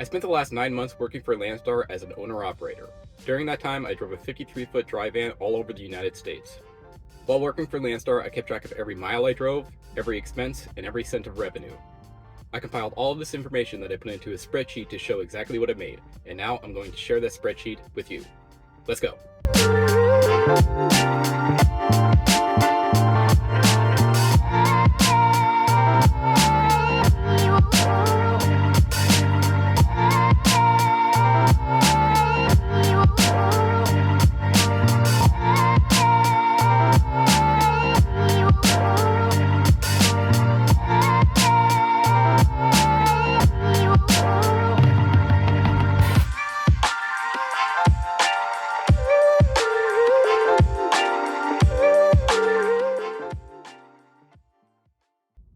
I spent the last 9 months working for Landstar as an owner-operator. During that time, I drove a 53-foot dry van all over the United States. While working for Landstar, I kept track of every mile I drove, every expense, and every cent of revenue. I compiled all of this information that I put into a spreadsheet to show exactly what I made, and now I'm going to share that spreadsheet with you. Let's go.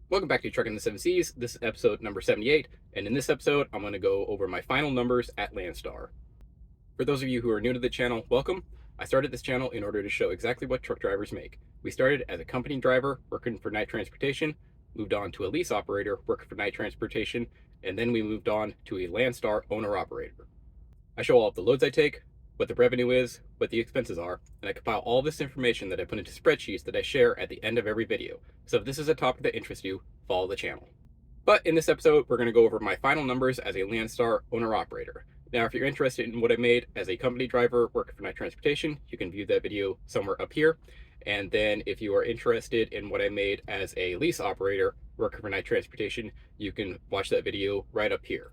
Welcome back to Trucking the Seven Seas. This is episode number 78, and in this episode, I'm going to go over my final numbers at Landstar. For those of you who are new to the channel, welcome. I started this channel in order to show exactly what truck drivers make. We started as a company driver working for night transportation, moved on to a lease operator working for night transportation, and then we moved on to a Landstar owner-operator. I show all of the loads I take, what the revenue is, what the expenses are, and I compile all this information that I put into spreadsheets that I share at the end of every video. So if this is a topic that interests you, follow the channel. But in this episode, we're going to go over my final numbers as a Landstar owner-operator. Now, if you're interested in what I made as a company driver working for night transportation, you can view that video somewhere up here. And then if you are interested in what I made as a lease operator working for night transportation, you can watch that video right up here.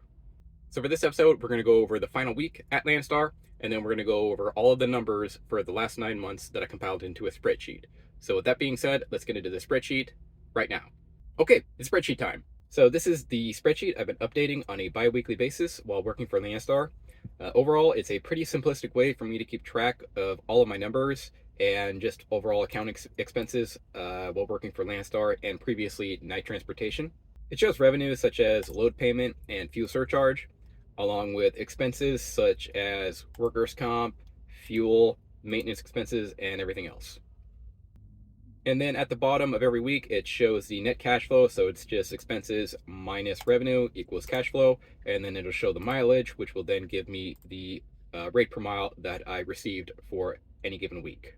So for this episode, we're going to go over the final week at Landstar, and then we're going to go over all of the numbers for the last 9 months that I compiled into a spreadsheet. So with that being said, let's get into the spreadsheet right now. Okay, it's spreadsheet time. So this is the spreadsheet I've been updating on a bi-weekly basis while working for Landstar. Overall, it's a pretty simplistic way for me to keep track of all of my numbers and just overall accounting expenses while working for Landstar and previously night transportation. It shows revenues such as load payment and fuel surcharge, along with expenses such as workers' comp, fuel, maintenance expenses, and everything else. And then at the bottom of every week, it shows the net cash flow. So it's just expenses minus revenue equals cash flow. And then it'll show the mileage, which will then give me the rate per mile that I received for any given week.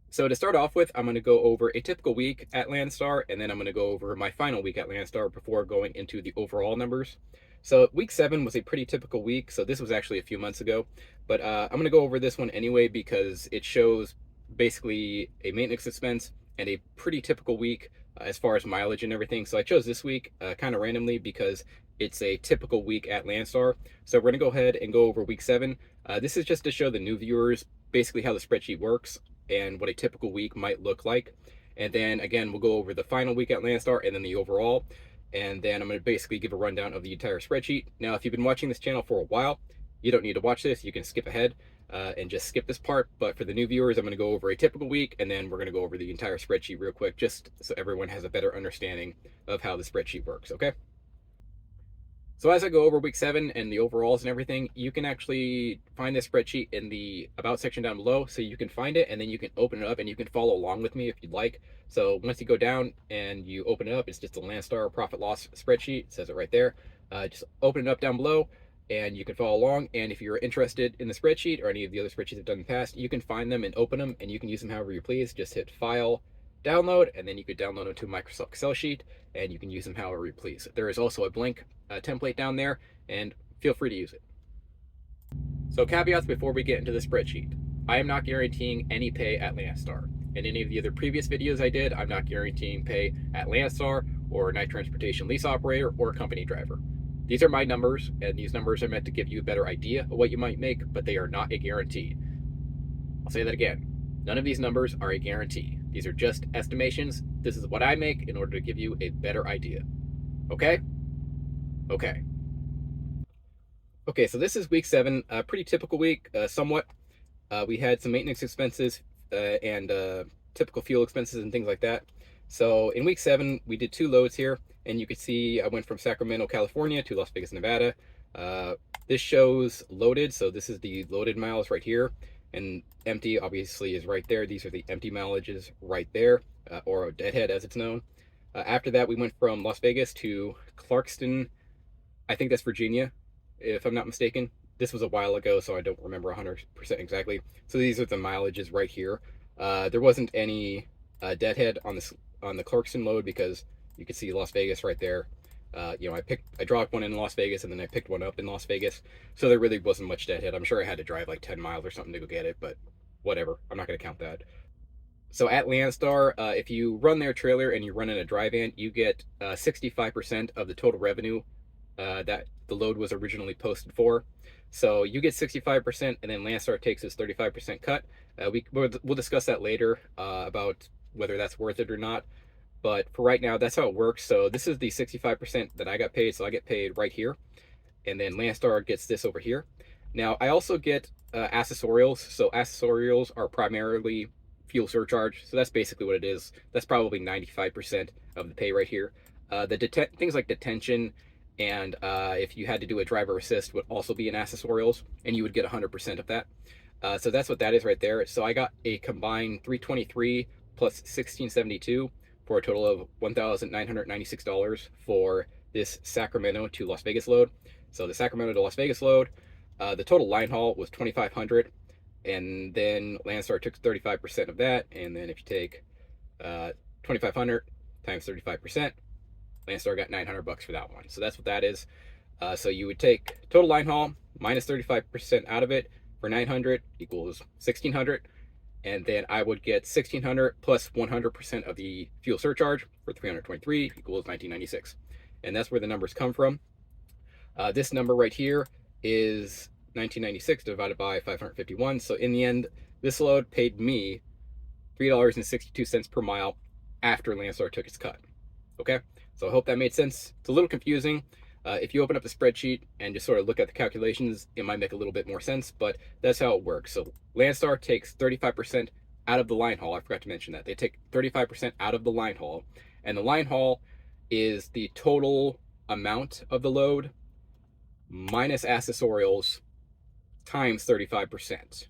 So to start off with, I'm going to go over a typical week at Landstar, and then I'm going to go over my final week at Landstar before going into the overall numbers. So week 7 was a pretty typical week. So this was actually a few months ago, but I'm going to go over this one anyway because it shows basically a maintenance expense and a pretty typical week as far as mileage and everything. So I chose this week kind of randomly because it's a typical week at Landstar. So we're going to go ahead and go over week 7. This is just to show the new viewers basically how the spreadsheet works and what a typical week might look like. And then again, we'll go over the final week at Landstar and then the overall. And then I'm going to basically give a rundown of the entire spreadsheet. Now, if you've been watching this channel for a while, you don't need to watch this. You can skip ahead and just skip this part. But for the new viewers, I'm going to go over a typical week, and then we're going to go over the entire spreadsheet real quick, just so everyone has a better understanding of how the spreadsheet works, okay? So as I go over week 7 and the overalls and everything, you can actually find this spreadsheet in the About section down below. So you can find it, and then you can open it up, and you can follow along with me if you'd like. So once you go down and you open it up, it's just a Landstar profit loss spreadsheet. It says it right there. Just open it up down below, and you can follow along. And if you're interested in the spreadsheet or any of the other spreadsheets I've done in the past, you can find them and open them, and you can use them however you please. Just hit File, Download, and then you could download them to a Microsoft Excel sheet, and you can use them however you please. There is also a blank template down there, and feel free to use it. So caveats before we get into the spreadsheet. I am not guaranteeing any pay at Landstar. In any of the other previous videos I did, I'm not guaranteeing pay at Landstar or night transportation lease operator or company driver. These are my numbers, and these numbers are meant to give you a better idea of what you might make, but they are not a guarantee. I'll say that again. None of these numbers are a guarantee. These are just estimations. This is what I make in order to give you a better idea. Okay? Okay. Okay, so this is week 7, a pretty typical week, somewhat. We had some maintenance expenses and typical fuel expenses and things like that. So in week 7, we did 2 loads here, and you can see I went from Sacramento, California to Las Vegas, Nevada. This shows loaded, so this is the loaded miles right here, and empty obviously is right there. These are the empty mileages right there, or deadhead as it's known. After that, we went from Las Vegas to Clarkston, I think that's Virginia, if I'm not mistaken. This was a while ago, so I don't remember 100% exactly. So these are the mileages right here. There wasn't any deadhead on this on the Clarkson load because you could see Las Vegas right there. I dropped one in Las Vegas and then I picked one up in Las Vegas, so there really wasn't much deadhead. I'm sure I had to drive like 10 miles or something to go get it, but whatever. I'm not going to count that. So at Landstar, if you run their trailer and you run in a dry van, you get 65% of the total revenue that the load was originally posted for. So you get 65%, and then Landstar takes his 35% cut. We'll discuss that later about whether that's worth it or not. But for right now, that's how it works. So this is the 65% that I got paid. So I get paid right here, and then Landstar gets this over here. Now I also get accessorials. So accessorials are primarily fuel surcharge. So that's basically what it is. That's probably 95% of the pay right here. The things like detention and if you had to do a driver assist would also be in accessorials, and you would get 100% of that. So that's what that is right there. So I got a combined 323 plus 1672 for a total of $1,996 for this Sacramento to Las Vegas load. So the Sacramento to Las Vegas load, the total line haul was 2,500, and then Landstar took 35% of that. And then if you take 2,500 times 35%, Landstar got $900 for that one. So that's what that is. So you would take total line haul minus 35% out of it for 900 equals 1,600. And then I would get 1,600 plus 100% of the fuel surcharge for 323 equals 1996. And that's where the numbers come from. This number right here is 1996 divided by 551. So in the end, this load paid me $3.62 per mile after Landstar took its cut. Okay, so I hope that made sense. It's a little confusing. If you open up the spreadsheet and just sort of look at the calculations, it might make a little bit more sense, but that's how it works. So Landstar takes 35% out of the line haul. I forgot to mention that. They take 35% out of the line haul, and the line haul is the total amount of the load minus accessorials times 35%,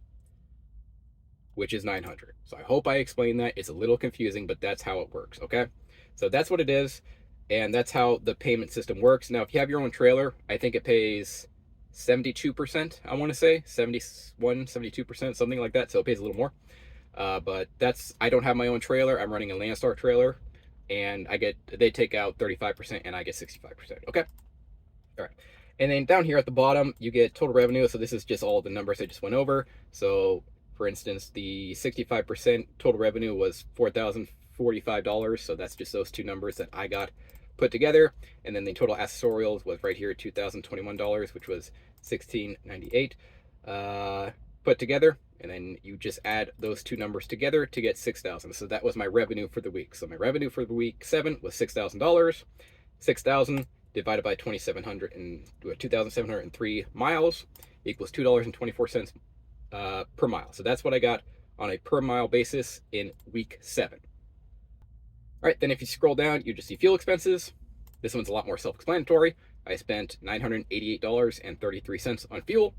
which is 900. So I hope I explained that. It's a little confusing, but that's how it works, okay? So that's what it is, and that's how the payment system works. Now, if you have your own trailer, I think it pays 72%, I want to say, 71, 72%, something like that, so it pays a little more. But I don't have my own trailer. I'm running a Landstar trailer, and they take out 35%, and I get 65%, okay? All right. And then down here at the bottom, you get total revenue. So this is just all the numbers I just went over. So for instance, the 65% total revenue was $4,045. So that's just those two numbers that I got put together. And then the total accessorials was right here at $2,021, which was $1,698 put together. And then you just add those two numbers together to get $6,000. So that was my revenue for the week. So my revenue for the week 7 was $6,000. 6,000 divided by 2,703 miles equals $2.24 per mile. So that's what I got on a per mile basis in week 7. All right, then if you scroll down, you just see fuel expenses. This one's a lot more self-explanatory. I spent $988.33 on fuel.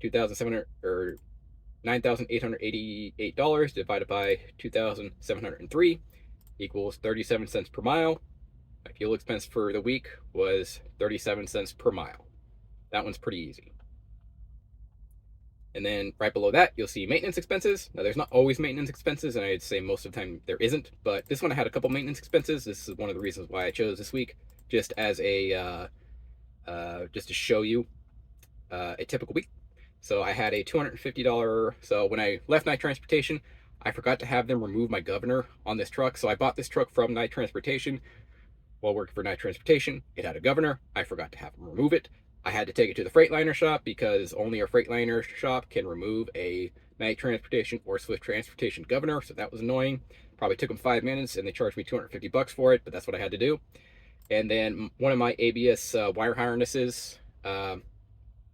$9,888 divided by 2,703 equals 37 cents per mile. My fuel expense for the week was 37 cents per mile. That one's pretty easy. And then right below that, you'll see maintenance expenses. Now, there's not always maintenance expenses, and I'd say most of the time there isn't. But this one I had a couple maintenance expenses. This is one of the reasons why I chose this week, just as just to show you a typical week. So I had a $250. So when I left Night Transportation, I forgot to have them remove my governor on this truck. So I bought this truck from Night Transportation. While working for Night Transportation, it had a governor. I forgot to have them remove it. I had to take it to the Freightliner shop because only a Freightliner shop can remove a Night Transportation or Swift Transportation governor, so that was annoying. Probably took them 5 minutes, and they charged me $250 for it, but that's what I had to do. And then one of my ABS wire harnesses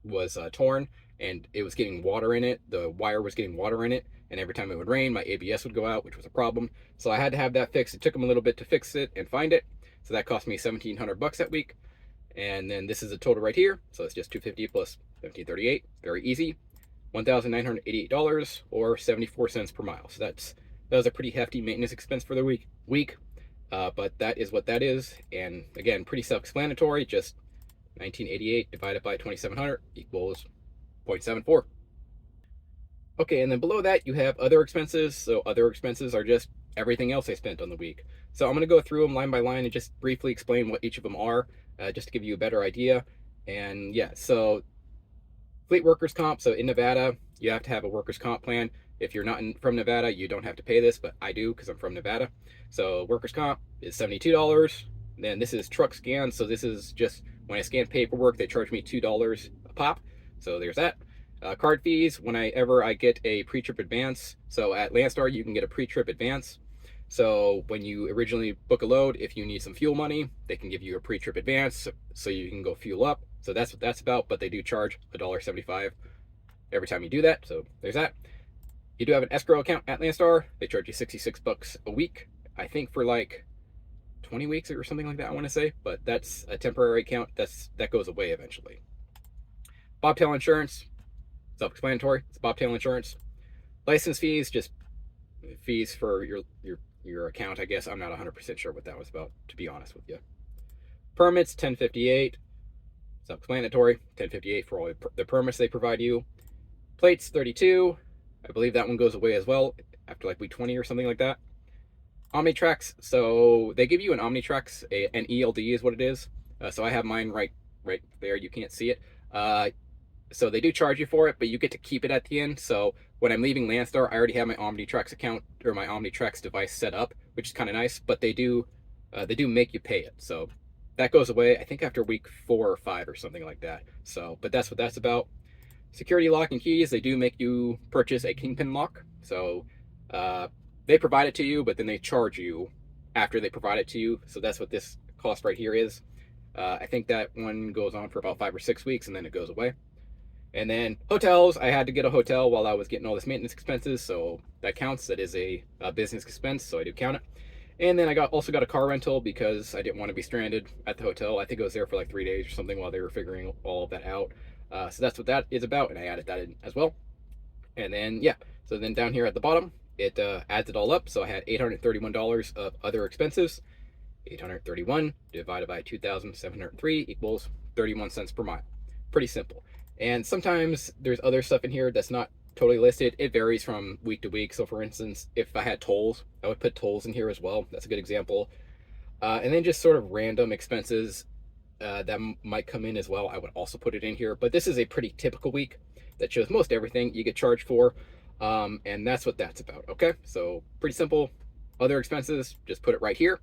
was torn, and it was getting water in it. The wire was getting water in it, and every time it would rain, my ABS would go out, which was a problem. So I had to have that fixed. It took them a little bit to fix it and find it. So that cost me $1,700 that week. And then this is a total right here. So it's just $250 plus $1,738. Very easy. $1,988 or 74 cents per mile. So that was a pretty hefty maintenance expense for the week. But that is what that is. And again, pretty self-explanatory. Just 1988 divided by 2700 equals 0.74. Okay, and then below that you have other expenses. So other expenses are just everything else I spent on the week. So I'm going to go through them line by line and just briefly explain what each of them are, just to give you a better idea. And yeah, so fleet workers comp. So in Nevada, you have to have a workers comp plan. If you're not from Nevada, you don't have to pay this, but I do because I'm from Nevada. So workers comp is $72. Then this is truck scan. So this is just when I scan paperwork, they charge me $2 a pop. So there's that. Card fees, whenever I get a pre-trip advance. So at Landstar, you can get a pre-trip advance. So when you originally book a load, if you need some fuel money, they can give you a pre-trip advance so you can go fuel up. So that's what that's about, but they do charge $1.75 every time you do that. So there's that. You do have an escrow account at Landstar. They charge you $66 a week, I think for like 20 weeks or something like that, I want to say, but that's a temporary account. That goes away eventually. Bobtail insurance, self-explanatory. It's bobtail insurance. License fees, just fees for your account, I guess. I'm not 100% sure what that was about, to be honest with you. Permits, $10.58. Self-explanatory, $10.58 for all the permits they provide you. Plates, $32. I believe that one goes away as well after like week 20 or something like that. Omnitrax, so they give you an Omnitrax, an ELD is what it is. So I have mine right there. You can't see it. So they do charge you for it, but you get to keep it at the end. So when I'm leaving Landstar, I already have my Omnitrax account or my Omnitrax device set up, which is kind of nice. But they do make you pay it. So that goes away, I think after week 4 or 5 or something like that. So, but that's what that's about. Security lock and keys, they do make you purchase a kingpin lock. So they provide it to you, but then they charge you after they provide it to you. So that's what this cost right here is. I think that one goes on for about 5 or 6 weeks and then it goes away. And then hotels, I had to get a hotel while I was getting all this maintenance expenses, so that counts. That is a business expense, so I do count it. And then I also got a car rental because I didn't want to be stranded at the hotel. I think I was there for like 3 days or something while they were figuring all of that out. So that's what that is about, and I added that in as well. And then, yeah, so then down here at the bottom, it adds it all up. So I had $831 of other expenses. 831 divided by 2,703 equals 31 cents per mile. Pretty simple. And sometimes there's other stuff in here that's not totally listed. It varies from week to week. So for instance, if I had tolls, I would put tolls in here as well. That's a good example. And then just sort of random expenses that might come in as well, I would also put it in here. But this is a pretty typical week that shows most everything you get charged for. And that's what that's about. Okay, so pretty simple. Other expenses, just put it right here.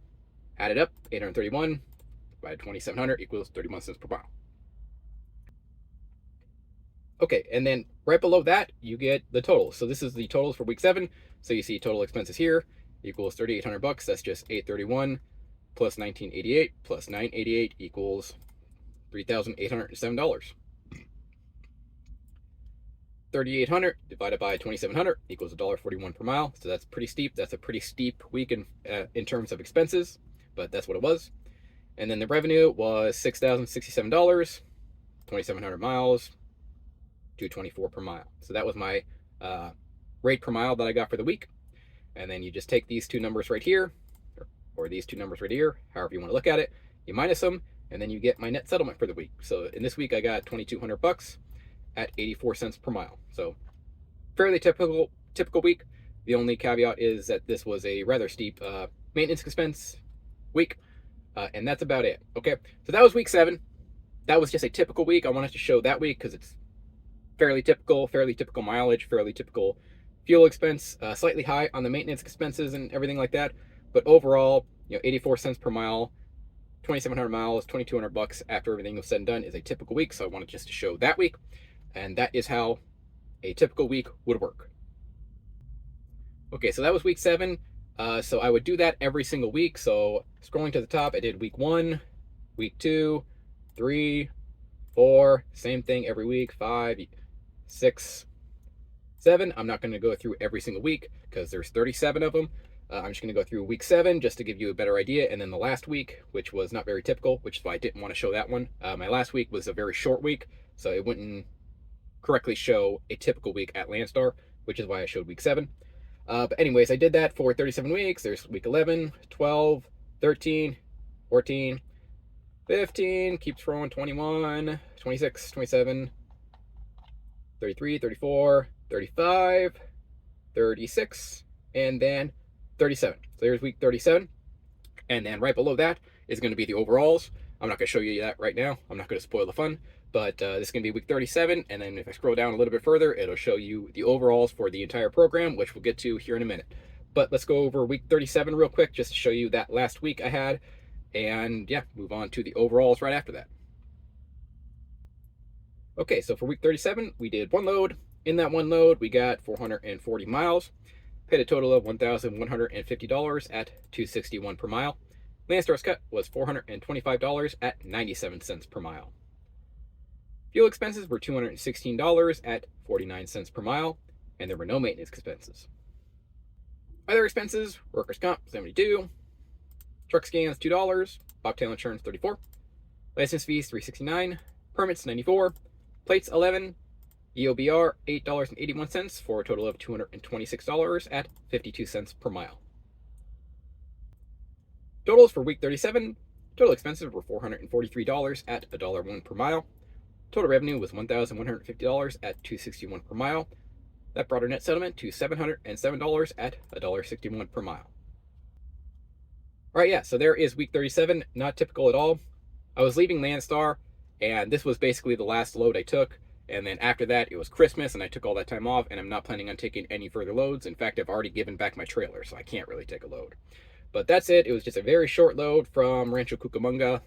Add it up, 831 by 2,700 equals 31 cents per mile. Okay, and then right below that, you get the totals. So this is the totals for week 7. So you see total expenses here equals $3,800. That's just 831 plus 1988 plus 988 equals $3,807. 3,800 divided by 2,700 equals $1.41 per mile. So that's pretty steep. That's a pretty steep week in terms of expenses, but that's what it was. And then the revenue was $6,067, 2,700 miles, $2.24 per mile. So that was my rate per mile that I got for the week. And then you just take these two numbers right here, or these two numbers right here, however you want to look at it, you minus them, and then you get my net settlement for the week. So in this week, I got $2,200 at 84 cents per mile. So fairly typical week. The only caveat is that this was a rather steep maintenance expense week, and that's about it. Okay, so that was week 7. That was just a typical week. I wanted to show that week because it's fairly typical mileage, fairly typical fuel expense, slightly high on the maintenance expenses and everything like that. But overall, 84 cents per mile, 2,700 miles, $2,200 after everything was said and done is a typical week. So I wanted just to show that week, and that is how a typical week would work. Okay, so that was week 7. So I would do that every single week. So scrolling to the top, I did week 1, week 2, 3, 4, same thing every week, 5, 6, 7. I'm not going to go through every single week because there's 37 of them. I'm just going to go through week 7 just to give you a better idea. And then the last week, which was not very typical, which is why I didn't want to show that one. My last week was a very short week, so it wouldn't correctly show a typical week at Landstar, which is why I showed week 7. But anyways, I did that for 37 weeks. There's week 11, 12, 13, 14, 15, keeps rolling, 21, 26, 27, 33, 34, 35, 36, and then 37. So there's week 37. And then right below that is going to be the overalls. I'm not going to show you that right now. I'm not going to spoil the fun, but this is going to be week 37. And then if I scroll down a little bit further, it'll show you the overalls for the entire program, which we'll get to here in a minute. But let's go over week 37 real quick, just to show you that last week I had. And yeah, move on to the overalls right after that. Okay, so for week 37, we did one load. In that one load, we got 440 miles. Paid a total of $1,150 at $2.61 per mile. Landstar's cut was $425 at 97 cents per mile. Fuel expenses were $216 at 49 cents per mile, and there were no maintenance expenses. Other expenses: workers' comp $72, truck scans $2, bobtail insurance $34, license fees $369, permits $94, plates $11, EOBR $8.81 for a total of $226 at 52 cents per mile. Totals for week 37: total expenses were $443 at $1.01 per mile. Total revenue was $1,150 at $2.61 per mile. That brought our net settlement to $707 at $1.61 per mile. All right, yeah, so there is week 37. Not typical at all. I was leaving Landstar, and this was basically the last load I took. And then after that, it was Christmas, and I took all that time off, and I'm not planning on taking any further loads. In fact, I've already given back my trailer, so I can't really take a load. But that's it. It was just a very short load from Rancho Cucamonga,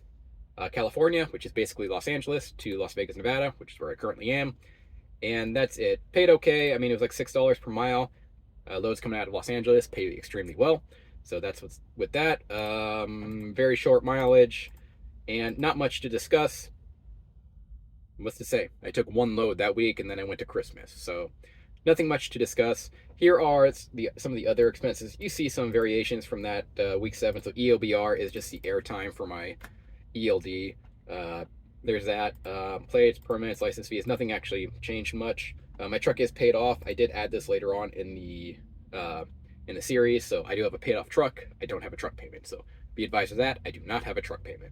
California, which is basically Los Angeles, to Las Vegas, Nevada, which is where I currently am. And that's it. Paid okay. I mean, it was like $6 per mile. Loads coming out of Los Angeles pay extremely well. So that's what's with that. Very short mileage and not much to discuss. What's to say? I took one load that week and then I went to Christmas. So nothing much to discuss. Here are some of the other expenses. You see some variations from that week 7. So EOBR is just the airtime for my ELD. There's that. Plates, permits, license fees. Nothing actually changed much. My truck is paid off. I did add this later on in the series, so I do have a paid off truck. I don't have a truck payment, so be advised of that. I do not have a truck payment.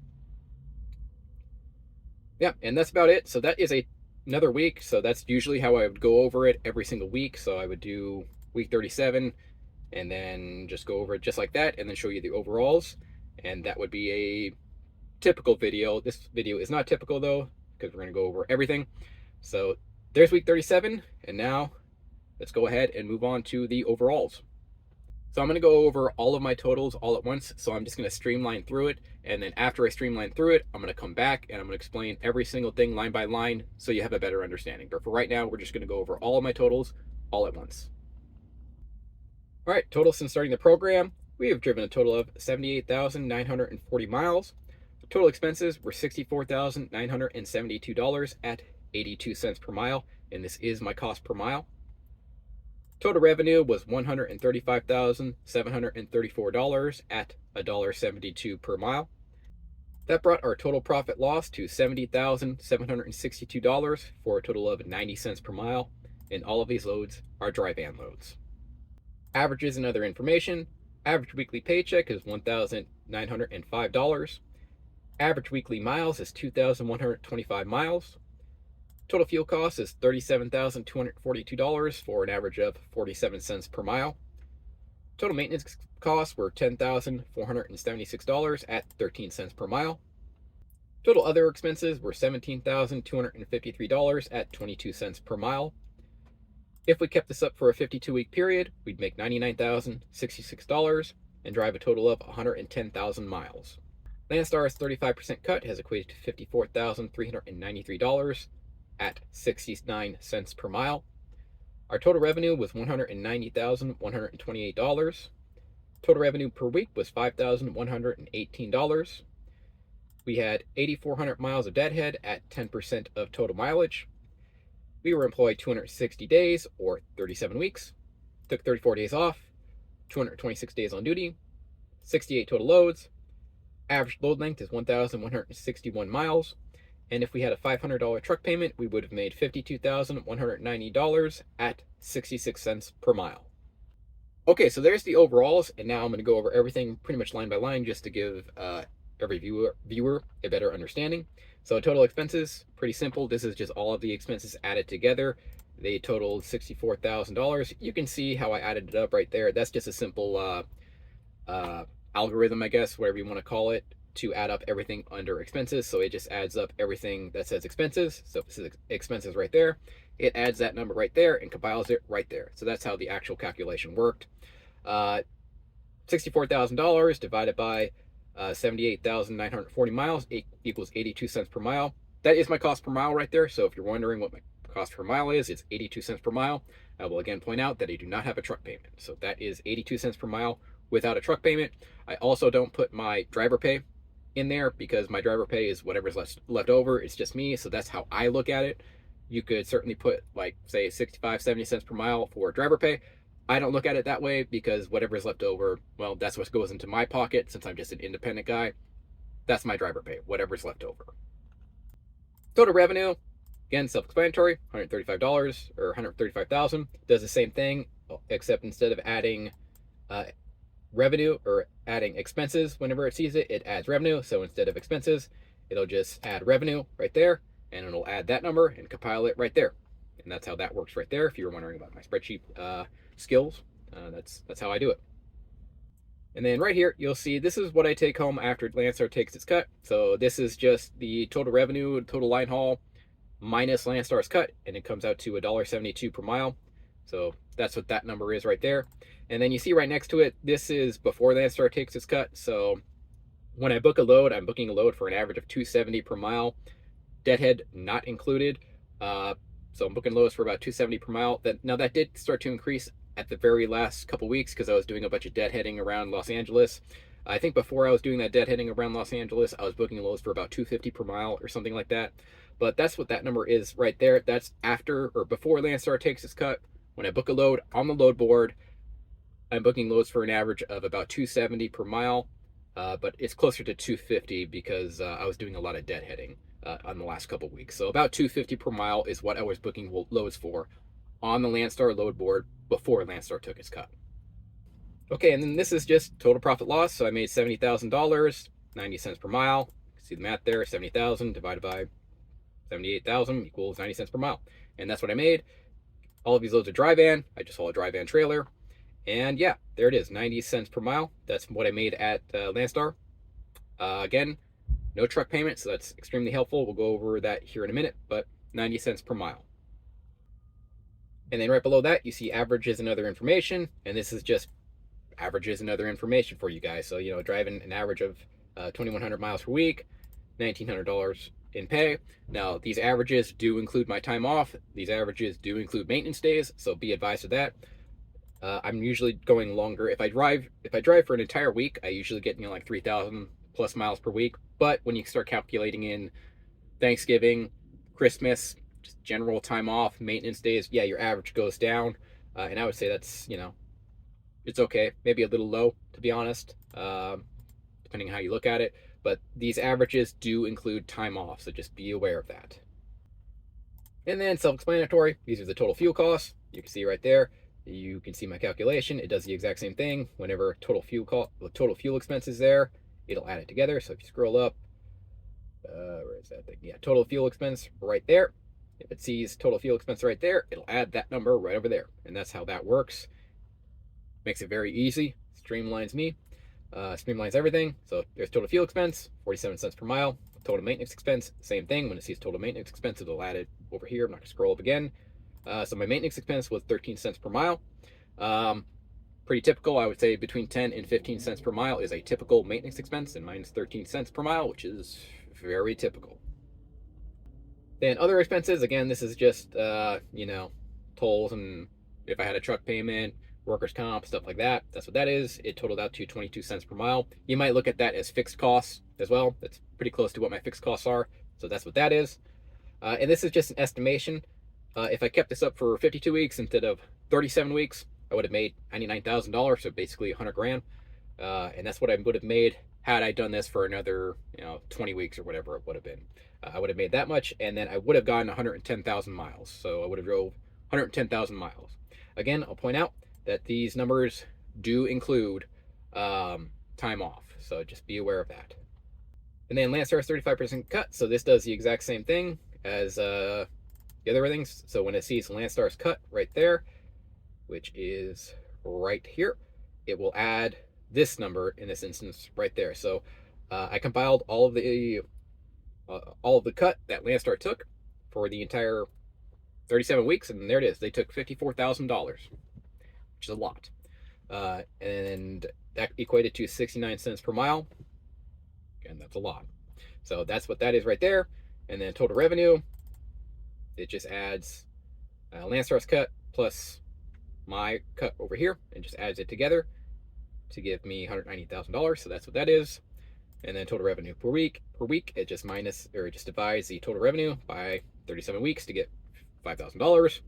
Yeah, and that's about it. So that is another week. So that's usually how I would go over it every single week. So I would do week 37 and then just go over it just like that and then show you the overalls. And that would be a typical video. This video is not typical though, because we're going to go over everything. So there's week 37, and now let's go ahead and move on to the overalls. So I'm going to go over all of my totals all at once. So I'm just going to streamline through it, and then after I streamline through it, I'm going to come back and I'm going to explain every single thing line by line so you have a better understanding. But for right now, we're just going to go over all of my totals all at once. All right, total since starting the program, we have driven a total of 78,940 miles. Total expenses were $64,972 at 82 cents per mile, and this is my cost per mile. Total revenue was $135,734 at $1.72 per mile. That brought our total profit loss to $70,762 for a total of 90 cents per mile, and all of these loads are dry van loads. Averages and other information: average weekly paycheck is $1,905. Average weekly miles is 2,125 miles. Total fuel cost is $37,242 for an average of 47 cents per mile. Total maintenance costs were $10,476 at 13 cents per mile. Total other expenses were $17,253 at 22 cents per mile. If we kept this up for a 52-week period, we'd make $99,066 and drive a total of 110,000 miles. Landstar's 35% cut has equated to $54,393 at 69 cents per mile. Our total revenue was $190,128. Total revenue per week was $5,118. We had 8,400 miles of deadhead at 10% of total mileage. We were employed 260 days, or 37 weeks. Took 34 days off, 226 days on duty, 68 total loads. Average load length is 1,161 miles. And if we had a $500 truck payment, we would have made $52,190 at 66 cents per mile. Okay, so there's the overalls, and now I'm going to go over everything pretty much line by line just to give every viewer a better understanding. So total expenses, pretty simple. This is just all of the expenses added together. They totaled $64,000. You can see how I added it up right there. That's just a simple algorithm, I guess, whatever you want to call it, to add up everything under expenses. So it just adds up everything that says expenses. So if this is expenses right there, it adds that number right there and compiles it right there. So that's how the actual calculation worked. $64,000 divided by 78,940 miles equals 82 cents per mile. That is my cost per mile right there. So if you're wondering what my cost per mile is, it's 82 cents per mile. I will again point out that I do not have a truck payment. So that is 82 cents per mile without a truck payment. I also don't put my driver pay in there because my driver pay is whatever's left over. It's just me. So that's how I look at it. You could certainly put, like, say 65, 70 cents per mile for driver pay. I don't look at it that way because whatever's left over, well, that's what goes into my pocket since I'm just an independent guy. That's my driver pay, whatever's left over. Total revenue, again, self-explanatory, $135 or $135,000. Does the same thing, except instead of adding revenue or adding expenses whenever it sees it, it adds revenue. So instead of expenses, it'll just add revenue right there, and it'll add that number and compile it right there. And that's how that works right there. If you were wondering about my spreadsheet skills, that's how I do it. And then right here, you'll see this is what I take home after Landstar takes its cut. So this is just the total revenue, total line haul, minus Landstar's cut, and it comes out to $1.72 per mile. So that's what that number is right there. And then you see right next to it, this is before Landstar takes its cut. So when I book a load, I'm booking a load for an average of $270 per mile, deadhead not included. So I'm booking loads for about $270 per mile. Now that did start to increase at the very last couple weeks because I was doing a bunch of deadheading around Los Angeles. I think before I was doing that deadheading around Los Angeles, I was booking loads for about $250 per mile or something like that. But that's what that number is right there. That's after or before Landstar takes its cut. When I book a load on the load board, I'm booking loads for an average of about $270 per mile, but it's closer to $250 because I was doing a lot of deadheading on the last couple weeks. So about $250 per mile is what I was booking loads for on the Landstar load board before Landstar took its cut. Okay, and then this is just total profit loss. So I made $70,000, 90 cents per mile. See the math there, 70,000 divided by 78,000 equals 90 cents per mile. And that's what I made. All of these loads are dry van. I just haul a dry van trailer. And yeah, there it is, 90 cents per mile. That's what I made at Landstar. Again, no truck payment, so that's extremely helpful. We'll go over that here in a minute, but 90 cents per mile. And then right below that, you see averages and other information. And this is just averages and other information for you guys. So, you know, driving an average of 2,100 miles per week, $1,900 in pay. Now, these averages do include my time off. These averages do include maintenance days, so be advised of that. I'm usually going longer. If I drive for an entire week, I usually get, you know, like 3,000 plus miles per week. But when you start calculating in Thanksgiving, Christmas, just general time off, maintenance days, yeah, your average goes down. And I would say that's, you know, it's okay. Maybe a little low, to be honest, depending on how you look at it. But these averages do include time off, so just be aware of that. And then self-explanatory, these are the total fuel costs. You can see right there. You can see my calculation. It does the exact same thing. Whenever total fuel expense is there, it'll add it together. So if you scroll up, where is that thing? Yeah, total fuel expense right there. If it sees total fuel expense right there, it'll add that number right over there. And that's how that works. Makes it very easy. Streamlines me. Streamlines everything. So there's total fuel expense, 47 cents per mile. Total maintenance expense, same thing. When it sees total maintenance expense, it'll add it over here. I'm not going to scroll up again. So my maintenance expense was 13 cents per mile. Pretty typical. I would say between 10 and 15 cents per mile is a typical maintenance expense, and mine's 13 cents per mile, which is very typical. Then other expenses, again, this is just, you know, tolls, and if I had a truck payment, workers' comp, stuff like that. That's what that is. It totaled out to 22 cents per mile. You might look at that as fixed costs as well. That's pretty close to what my fixed costs are. So that's what that is. And this is just an estimation. If I kept this up for 52 weeks instead of 37 weeks, I would have made $99,000, so basically 100 grand. And that's what I would have made had I done this for another, you know, 20 weeks or whatever it would have been. I would have made that much, and then I would have gotten 110,000 miles. So I would have drove 110,000 miles. Again, I'll point out that these numbers do include time off, so just be aware of that. And then Landstar is 35% cut, so this does the exact same thing as the other things. So when it sees Landstar's cut right there, which is right here, it will add this number in this instance right there. So I compiled all of the cut that Landstar took for the entire 37 weeks, and there it is. They took $54,000, which is a lot, and that equated to 69 cents per mile. Again, that's a lot. So that's what that is right there. And then total revenue, it just adds Landstar's cut plus my cut over here and just adds it together to give me $190,000. So that's what that is. And then total revenue per week, it just divides the total revenue by 37 weeks to get $5,000.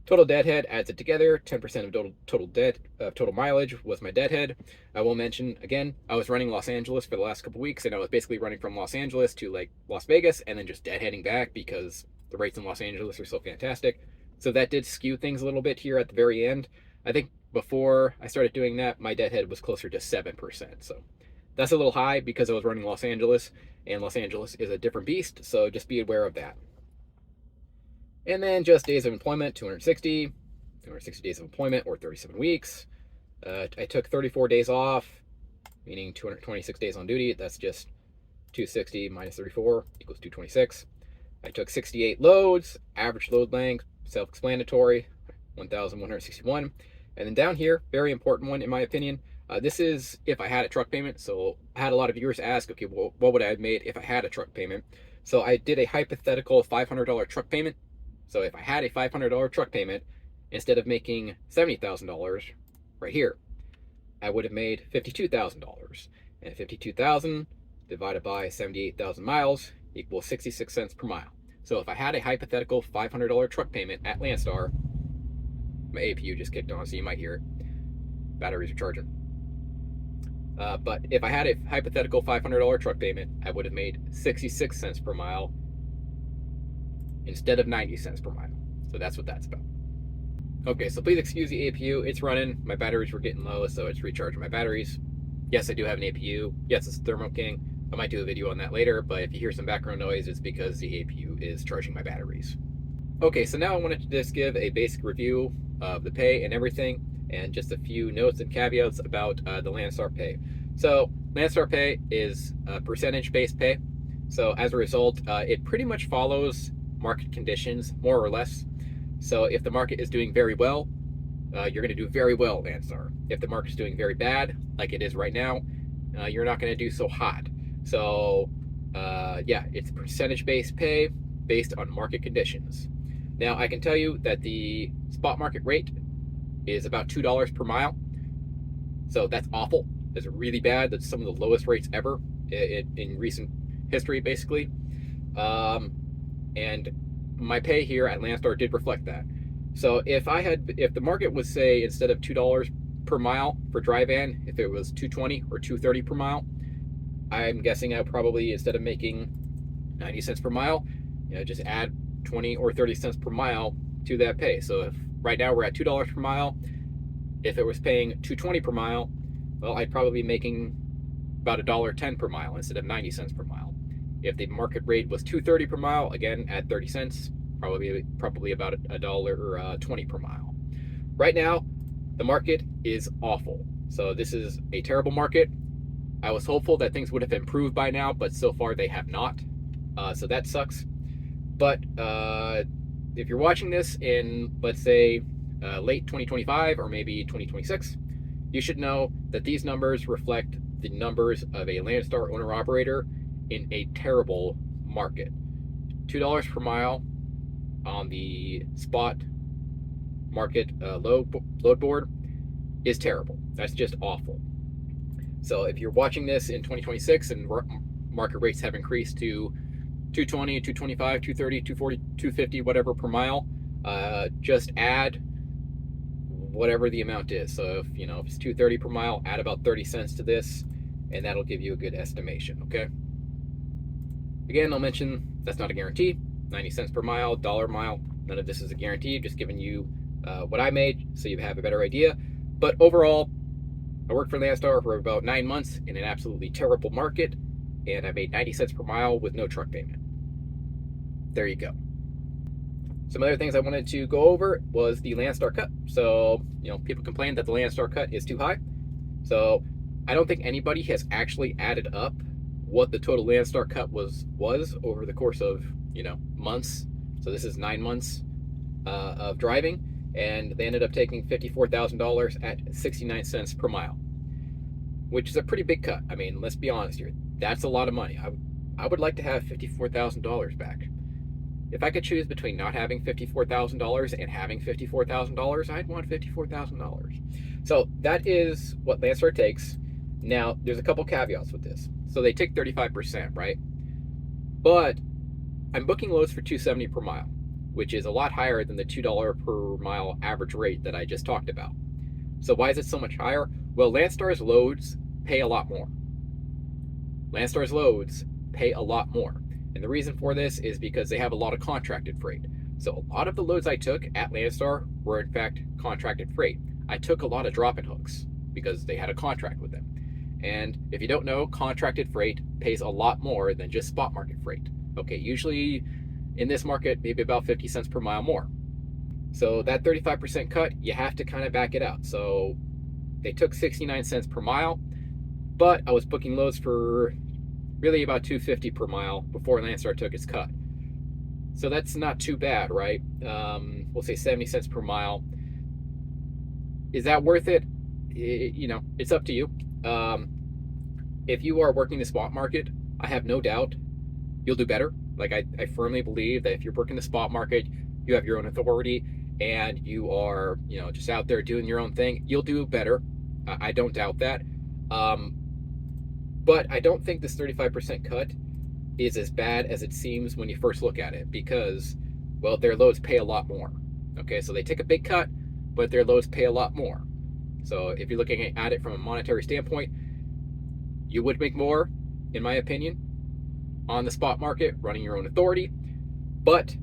Total deadhead adds it together. 10% of total mileage was my deadhead. I will mention again, I was running Los Angeles for the last couple weeks, and I was basically running from Los Angeles to like Las Vegas and then just deadheading back because the rates in Los Angeles are so fantastic. So that did skew things a little bit here at the very end. I think before I started doing that, my deadhead was closer to 7%. So that's a little high because I was running Los Angeles, and Los Angeles is a different beast. So just be aware of that. And then just days of employment, 260 days of employment or 37 weeks. I took 34 days off, meaning 226 days on duty. That's just 260 minus 34 equals 226. I took 68 loads, average load length, self-explanatory, 1,161. And then down here, very important one in my opinion, this is if I had a truck payment. So I had a lot of viewers ask, okay, well, what would I have made if I had a truck payment? So I did a hypothetical $500 truck payment. So if I had a $500 truck payment, instead of making $70,000 right here, I would have made $52,000. And 52,000 divided by 78,000 miles equals 66 cents per mile. So if I had a hypothetical $500 truck payment at Landstar, my APU just kicked on, so you might hear it. Batteries are charging. But if I had a hypothetical $500 truck payment, I would have made 66 cents per mile instead of 90 cents per mile. So that's what that's about. Okay, so please excuse the APU. It's running. My batteries were getting low, so it's recharging my batteries. Yes, I do have an APU. Yes, it's Thermo King. I might do a video on that later, but if you hear some background noise, it's because the APU is charging my batteries. Okay, so now I wanted to just give a basic review of the pay and everything, and just a few notes and caveats about the Landstar pay. So Landstar pay is percentage-based pay. So as a result, it pretty much follows market conditions, more or less. So if the market is doing very well, you're going to do very well, Landstar. If the market is doing very bad, like it is right now, you're not going to do so hot. So yeah, it's percentage-based pay based on market conditions. Now I can tell you that the spot market rate is about $2 per mile. So that's awful. That's really bad. That's some of the lowest rates ever in recent history, basically. And my pay here at Landstar did reflect that. So if the market was, say, instead of $2 per mile for dry van, if it was $2.20 or $2.30 per mile, I'm guessing I probably, instead of making 90 cents per mile, just add 20 or 30 cents per mile to that pay. So if right now we're at $2 per mile, if it was paying $2.20 per mile, well, I'd probably be making about $1.10 per mile instead of 90 cents per mile. If the market rate was $2.30 per mile, again, add 30 cents, probably about $1.20 per mile. Right now, the market is awful. So this is a terrible market. I was hopeful that things would have improved by now, but so far they have not. So that sucks. But if you're watching this in, let's say, late 2025 or maybe 2026, you should know that these numbers reflect the numbers of a Landstar owner-operator in a terrible market. $2 per mile on the spot market load board is terrible. That's just awful. So if you're watching this in 2026 and market rates have increased to 220, 225, 230, 240, 250, whatever per mile, just add whatever the amount is. So if it's 230 per mile, add about 30 cents to this, and that'll give you a good estimation, okay? Again, I'll mention that's not a guarantee. 90 cents per mile, dollar mile, none of this is a guarantee. Just giving you what I made so you have a better idea. But overall, I worked for Landstar for about 9 months in an absolutely terrible market, and I made 90 cents per mile with no truck payment. There you go. Some other things I wanted to go over was the Landstar Cut. So, people complain that the Landstar Cut is too high. So, I don't think anybody has actually added up what the total Landstar Cut was over the course of, months. So this is 9 months of driving, and they ended up taking $54,000 at 69 cents per mile, which is a pretty big cut. I mean, let's be honest here. That's a lot of money. I would like to have $54,000 back. If I could choose between not having $54,000 and having $54,000, I'd want $54,000. So that is what Landstar takes. Now, there's a couple caveats with this. So they take 35%, right? But I'm booking loads for $2.70 per mile, which is a lot higher than the $2 per mile average rate that I just talked about. So why is it so much higher? Well, Landstar's loads pay a lot more. Landstar's loads pay a lot more. And the reason for this is because they have a lot of contracted freight. So a lot of the loads I took at Landstar were in fact contracted freight. I took a lot of drop-in hooks because they had a contract with them. And if you don't know, contracted freight pays a lot more than just spot market freight. Okay, usually in this market, maybe about 50 cents per mile more. So that 35% cut, you have to kind of back it out. So they took 69 cents per mile, but I was booking loads for really about $2.50 per mile before Landstar took its cut. So that's not too bad, right? We'll say 70 cents per mile. Is that worth it? It's up to you. If you are working the spot market, I have no doubt you'll do better. Like I firmly believe that if you're working the spot market, you have your own authority, and you are, just out there doing your own thing, you'll do better. I don't doubt that. But I don't think this 35% cut is as bad as it seems when you first look at it, because, well, their loads pay a lot more. Okay, so they take a big cut, but their loads pay a lot more. So if you're looking at it from a monetary standpoint, you would make more, in my opinion, on the spot market running your own authority, but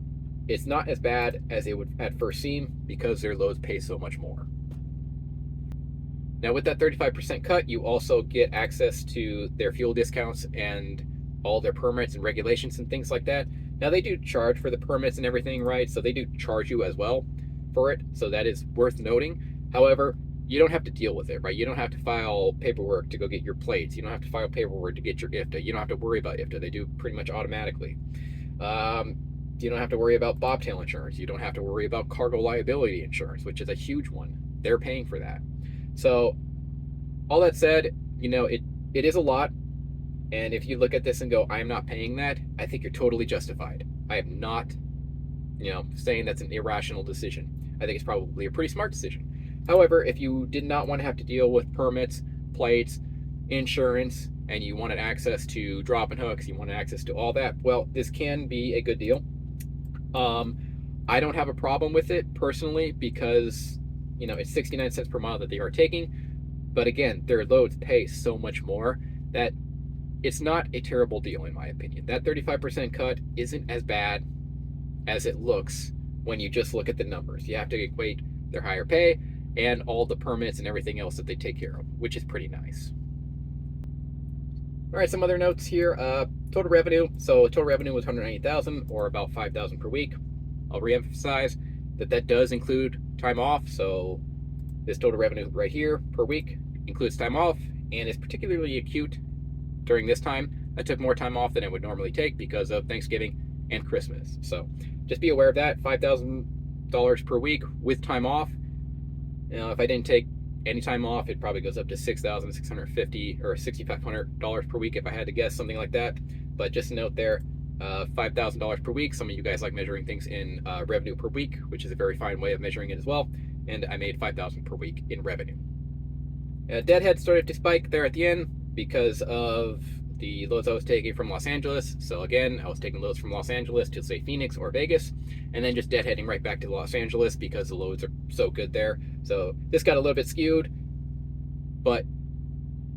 it's not as bad as it would at first seem because their loads pay so much more. Now, with that 35% cut, you also get access to their fuel discounts and all their permits and regulations and things like that. Now, they do charge for the permits and everything, right? So they do charge you as well for it. So that is worth noting. However, you don't have to deal with it, right? You don't have to file paperwork to go get your plates. You don't have to file paperwork to get your IFTA. You don't have to worry about IFTA. They do pretty much automatically. You don't have to worry about bobtail insurance. You don't have to worry about cargo liability insurance, which is a huge one. They're paying for that. So all that said, it is a lot. And if you look at this and go, I am not paying that, I think you're totally justified. I am not, saying that's an irrational decision. I think it's probably a pretty smart decision. However, if you did not want to have to deal with permits, plates, insurance, and you wanted access to drop-in hooks, you wanted access to all that, well, this can be a good deal. I don't have a problem with it personally because, it's 69 cents per mile that they are taking. But again, their loads pay so much more that it's not a terrible deal in my opinion. That 35% cut isn't as bad as it looks when you just look at the numbers. You have to equate their higher pay and all the permits and everything else that they take care of, which is pretty nice. All right, some other notes here. Total revenue. So total revenue was $190,000 or about $5,000 per week. I'll reemphasize that does include time off. So this total revenue right here per week includes time off and is particularly acute during this time. I took more time off than I would normally take because of Thanksgiving and Christmas. So just be aware of that. $5,000 per week with time off. If I didn't take any time off, it probably goes up to $6,650 or $6,500 per week if I had to guess, something like that. But just a note there, $5,000 per week. Some of you guys like measuring things in revenue per week, which is a very fine way of measuring it as well. And I made $5,000 per week in revenue. Deadhead started to spike there at the end because of the loads I was taking from Los Angeles. So again, I was taking loads from Los Angeles to say Phoenix or Vegas, and then just deadheading right back to Los Angeles because the loads are so good there. So this got a little bit skewed, but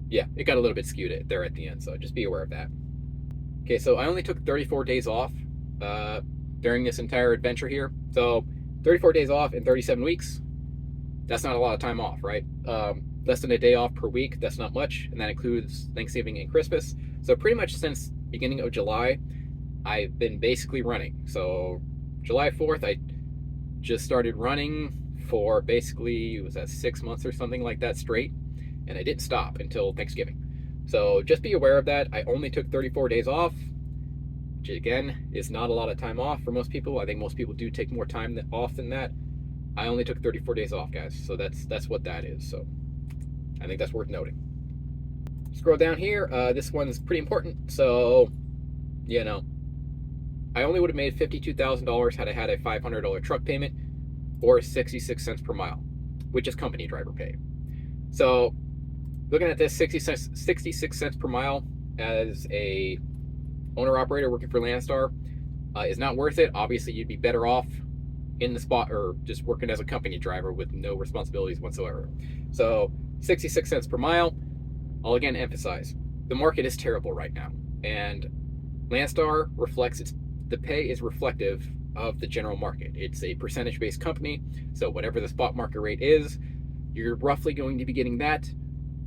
yeah, it got a little bit skewed there at the end. So just be aware of that. Okay, so I only took 34 days off during this entire adventure here. So 34 days off in 37 weeks. That's not a lot of time off, right? Less than a day off per week, that's not much, and that includes Thanksgiving and Christmas. So pretty much since beginning of July, I've been basically running. So July 4th, I just started running for basically, was that 6 months or something like that straight, and I didn't stop until Thanksgiving. So just be aware of that. I only took 34 days off, which again is not a lot of time off for most people. I think most people do take more time off than that. I only took 34 days off, guys. So that's what that is. So I think that's worth noting. Scroll down here. This one's pretty important. So, you know, I only would have made $52,000 had I had a $500 truck payment or 66 cents per mile, which is company driver pay. So looking at this, 66 cents per mile as a owner-operator working for Landstar is not worth it. Obviously, you'd be better off in the spot or just working as a company driver with no responsibilities whatsoever. So 66 cents per mile. I'll again emphasize, the market is terrible right now, and Landstar reflects the pay is reflective of the general market. It's a percentage-based company, so whatever the spot market rate is, you're roughly going to be getting that,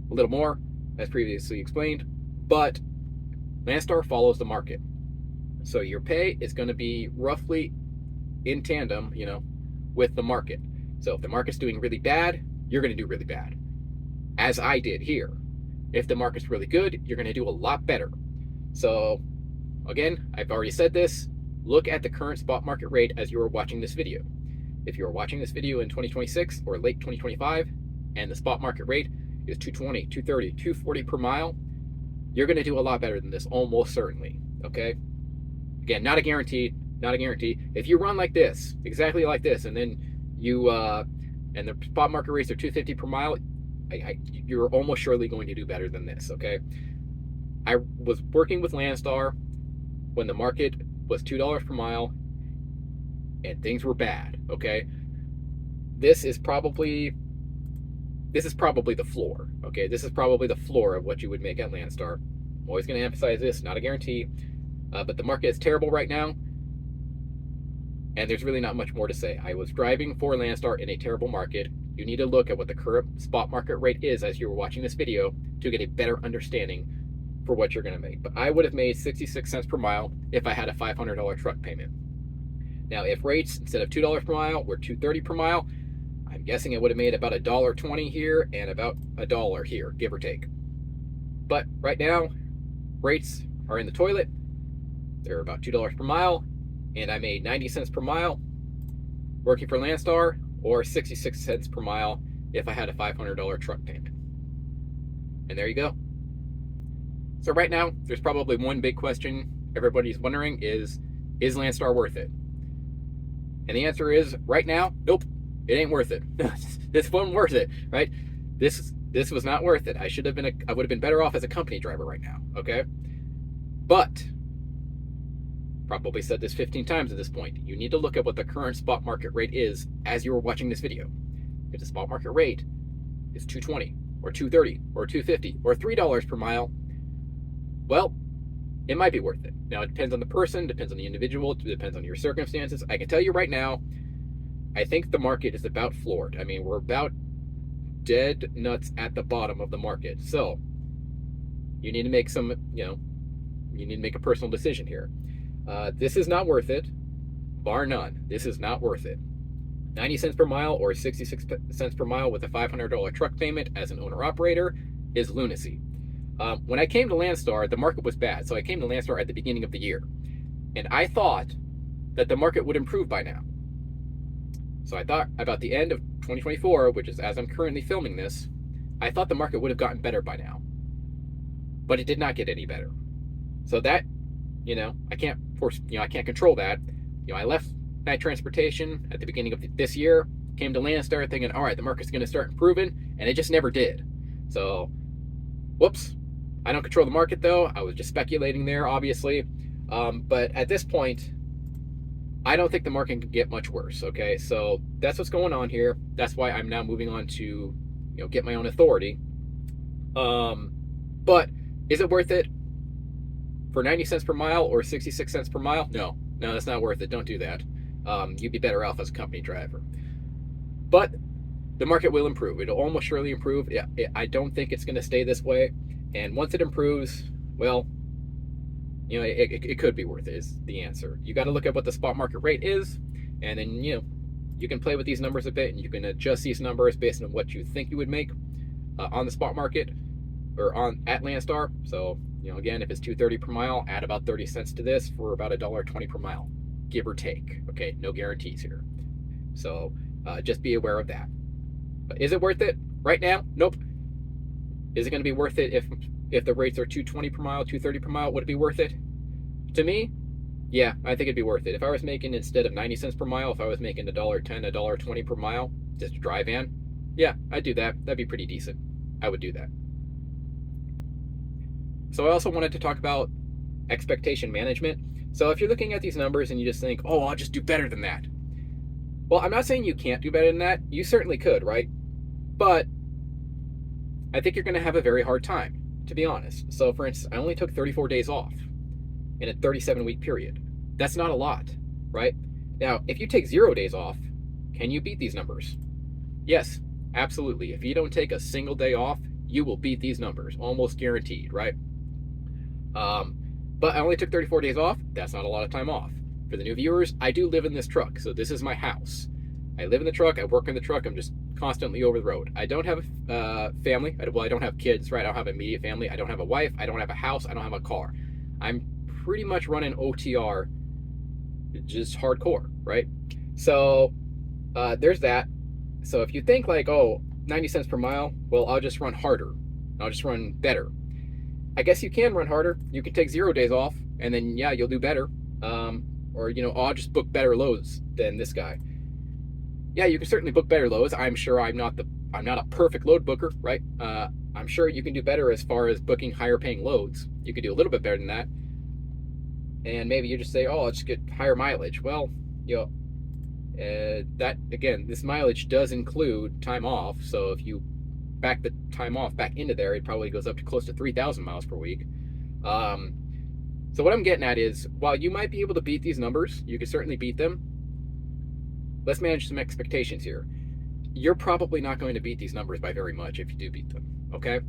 a little more, as previously explained, but Landstar follows the market. So your pay is going to be roughly in tandem, with the market. So if the market's doing really bad, you're going to do really bad, as I did here. If the market's really good, you're going to do a lot better. So again, I've already said this, look at the current spot market rate as you are watching this video. If you are watching this video in 2026 or late 2025, and the spot market rate is $220, $230, $240 per mile, you're going to do a lot better than this, almost certainly, okay? Again, not a guarantee, not a guarantee. If you run like this, exactly like this, and then and the spot market rates are $250 per mile, you're almost surely going to do better than this, okay? I was working with Landstar when the market was $2 per mile and things were bad, okay? This is probably the floor, okay? This is probably the floor of what you would make at Landstar. I'm always going to emphasize this, not a guarantee, but the market is terrible right now, and there's really not much more to say. I was driving for Landstar in a terrible market. You need to look at what the current spot market rate is as you were watching this video to get a better understanding for what you're going to make. But I would have made 66 cents per mile if I had a $500 truck payment. Now, if rates instead of $2 per mile were $2.30 per mile, I'm guessing I would have made about $1.20 here and about $1 here, give or take. But right now, rates are in the toilet. They're about $2 per mile, and I made 90 cents per mile working for Landstar, or 66 cents per mile if I had a $500 truck payment. And there you go. So right now, there's probably one big question everybody's wondering is Landstar worth it? And the answer is, right now, nope, it ain't worth it. This wasn't worth it, right? This was not worth it. I would have been better off as a company driver right now, okay? But, probably said this 15 times at this point, you need to look at what the current spot market rate is as you are watching this video. If the spot market rate is $2.20 or $2.30 or $2.50 or $3 per mile, well, it might be worth it. Now, it depends on the person, depends on the individual, depends on your circumstances. I can tell you right now, I think the market is about floored. I mean, we're about dead nuts at the bottom of the market. So, you need to make you need to make a personal decision here. This is not worth it, bar none. This is not worth it. 90 cents per mile or 66 cents per mile with a $500 truck payment as an owner-operator is lunacy. When I came to Landstar, the market was bad, so I came to Landstar at the beginning of the year. And I thought that the market would improve by now. So I thought about the end of 2024, which is as I'm currently filming this, I thought the market would have gotten better by now. But it did not get any better. So that, I can't I can't control that. I left night transportation at the beginning of this year, came to Landstar thinking, all right, the market's going to start improving, and it just never did. So, whoops. I don't control the market, though. I was just speculating there, obviously. But at this point, I don't think the market can get much worse, okay? So that's what's going on here. That's why I'm now moving on to, get my own authority. But is it worth it for 90 cents per mile or 66 cents per mile? No, that's not worth it. Don't do that. You'd be better off as a company driver. But the market will improve. It'll almost surely improve. I don't think it's going to stay this way. And once it improves, well, it could be worth it is the answer. You got to look at what the spot market rate is, and then you can play with these numbers a bit, and you can adjust these numbers based on what you think you would make on the spot market or on at Landstar. So again, if it's $2.30 per mile, add about 30 cents to this for about $1.20 per mile, give or take. Okay, no guarantees here. So just be aware of that. But is it worth it right now? Nope. Is it going to be worth it if the rates are $2.20 per mile, $2.30 per mile? Would it be worth it? To me, yeah, I think it'd be worth it. If I was making, instead of 90 cents per mile, if I was making $1.10, $1.20 per mile, just a dry van, yeah, I'd do that. That'd be pretty decent. I would do that. So I also wanted to talk about expectation management. So if you're looking at these numbers and you just think, oh, I'll just do better than that. Well, I'm not saying you can't do better than that. You certainly could, right? But I think you're going to have a very hard time, to be honest. So for instance, I only took 34 days off in a 37-week period. That's not a lot, right? Now, if you take 0 days off, can you beat these numbers? Yes, absolutely. If you don't take a single day off, you will beat these numbers, almost guaranteed, right? But I only took 34 days off. That's not a lot of time off. For the new viewers, I do live in this truck, so this is my house. I live in the truck, I work in the truck, I'm just constantly over the road. I don't have a family. Well, I don't have kids, right? I don't have immediate family. I don't have a wife. I don't have a house. I don't have a car. I'm pretty much running OTR, just hardcore, right? So there's that. So if you think like, oh, 90 cents per mile, well, I'll just run harder. I'll just run better. I guess you can run harder. You can take 0 days off, and then, yeah, you'll do better. Or, I'll just book better loads than this guy. Yeah, you can certainly book better loads. I'm sure I'm not a perfect load booker, right? I'm sure you can do better as far as booking higher paying loads. You could do a little bit better than that. And maybe you just say, oh, let's get higher mileage. Well, that, again, this mileage does include time off. So if you back the time off back into there, it probably goes up to close to 3,000 miles per week. So what I'm getting at is, while you might be able to beat these numbers, you can certainly beat them. Let's manage some expectations here. You're probably not going to beat these numbers by very much if you do beat them, okay?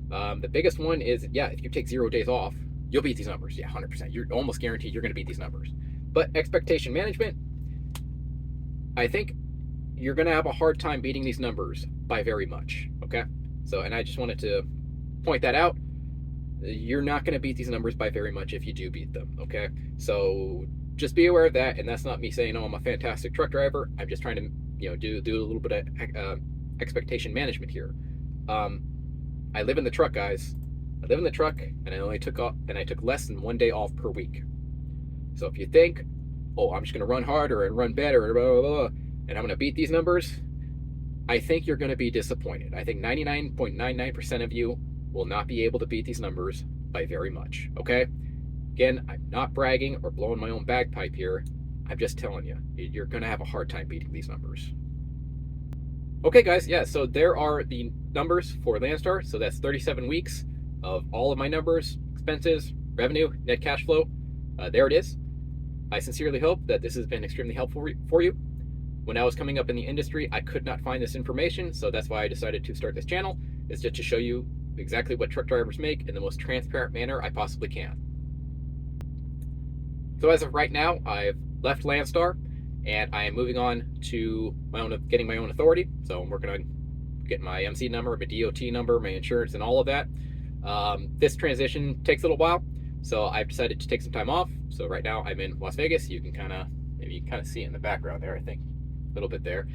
The biggest one is, yeah, if you take 0 days off, you'll beat these numbers. Yeah, 100%. You're almost guaranteed you're going to beat these numbers. But expectation management, I think you're going to have a hard time beating these numbers by very much, okay? So, and I just wanted to point that out. You're not going to beat these numbers by very much if you do beat them, okay? So just be aware of that, and that's not me saying, oh, I'm a fantastic truck driver. I'm just trying to, do a little bit of expectation management here. I live in the truck, guys. I live in the truck, and I took less than 1 day off per week. So if you think, oh, I'm just going to run harder and run better, and blah, blah, blah, and I'm going to beat these numbers, I think you're going to be disappointed. I think 99.99% of you will not be able to beat these numbers by very much, okay? Again, I'm not bragging or blowing my own bagpipe here. I'm just telling you, you're going to have a hard time beating these numbers. Okay, guys, yeah, so there are the numbers for Landstar. So that's 37 weeks of all of my numbers, expenses, revenue, net cash flow. There it is. I sincerely hope that this has been extremely helpful for you. When I was coming up in the industry, I could not find this information, so that's why I decided to start this channel, is just to show you exactly what truck drivers make in the most transparent manner I possibly can. So as of right now, I've left Landstar, and I am moving on to getting my own authority. So I'm working on getting my MC number, my DOT number, my insurance, and all of that. This transition takes a little while, so I've decided to take some time off. So right now I'm in Las Vegas. You can maybe you can kind of see it in the background there, I think, a little bit there.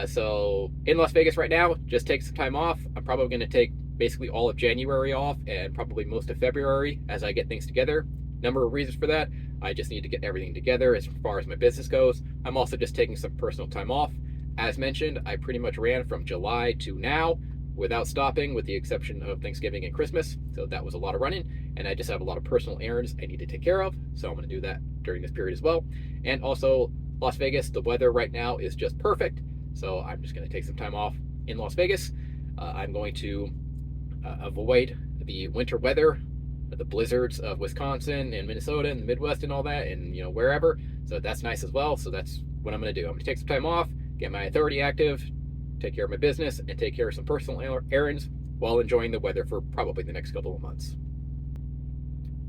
So in Las Vegas right now, just take some time off. I'm probably going to take basically all of January off and probably most of February as I get things together. Number of reasons for that. I just need to get everything together as far as my business goes. I'm also just taking some personal time off. As mentioned, I pretty much ran from July to now without stopping, with the exception of Thanksgiving and Christmas. So that was a lot of running, and I just have a lot of personal errands I need to take care of. So I'm going to do that during this period as well. And also Las Vegas, the weather right now is just perfect. So I'm just going to take some time off in Las Vegas. I'm going to avoid the winter weather, the blizzards of Wisconsin and Minnesota and the Midwest and all that, and wherever. So that's nice as well. So that's what I'm going to do. I'm going to take some time off, get my authority active, take care of my business, and take care of some personal errands while enjoying the weather for probably the next couple of months.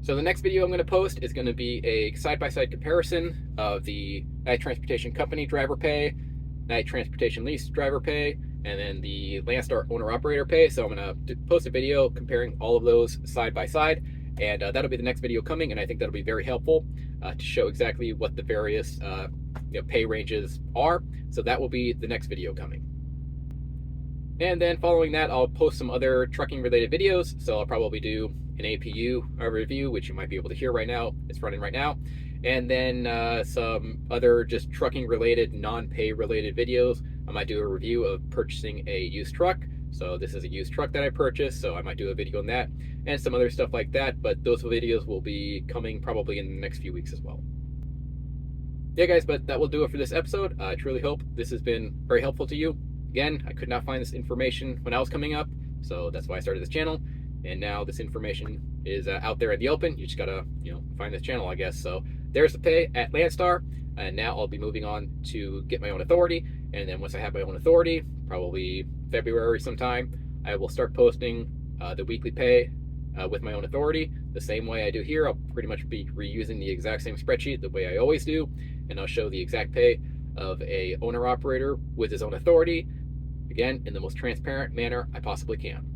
So the next video I'm going to post is going to be a side-by-side comparison of the United Transportation Company driver pay, United Transportation Lease driver pay, and then the Landstar owner-operator pay. So I'm going to post a video comparing all of those side by side, and that'll be the next video coming, and I think that'll be very helpful to show exactly what the various pay ranges are. So that will be the next video coming. And then following that, I'll post some other trucking related videos. So I'll probably do an APU review, which you might be able to hear right now. It's running right now. And then some other just trucking related, non-pay related videos. I might do a review of purchasing a used truck. So this is a used truck that I purchased, so I might do a video on that and some other stuff like that. But those videos will be coming probably in the next few weeks as well. Yeah, guys, but that will do it for this episode. I truly hope this has been very helpful to you. Again, I could not find this information when I was coming up, so that's why I started this channel. And now this information is out there in the open. You just gotta, find this channel, I guess. So there's the pay at Landstar, and now I'll be moving on to get my own authority. And then once I have my own authority, probably February sometime, I will start posting the weekly pay with my own authority the same way I do here. I'll pretty much be reusing the exact same spreadsheet the way I always do, and I'll show the exact pay of a owner-operator with his own authority, again, in the most transparent manner I possibly can.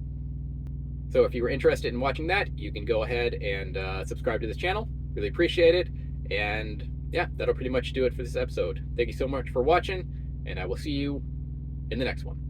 So if you were interested in watching that, you can go ahead and subscribe to this channel. Really appreciate it. And yeah, that'll pretty much do it for this episode. Thank you so much for watching, and I will see you in the next one.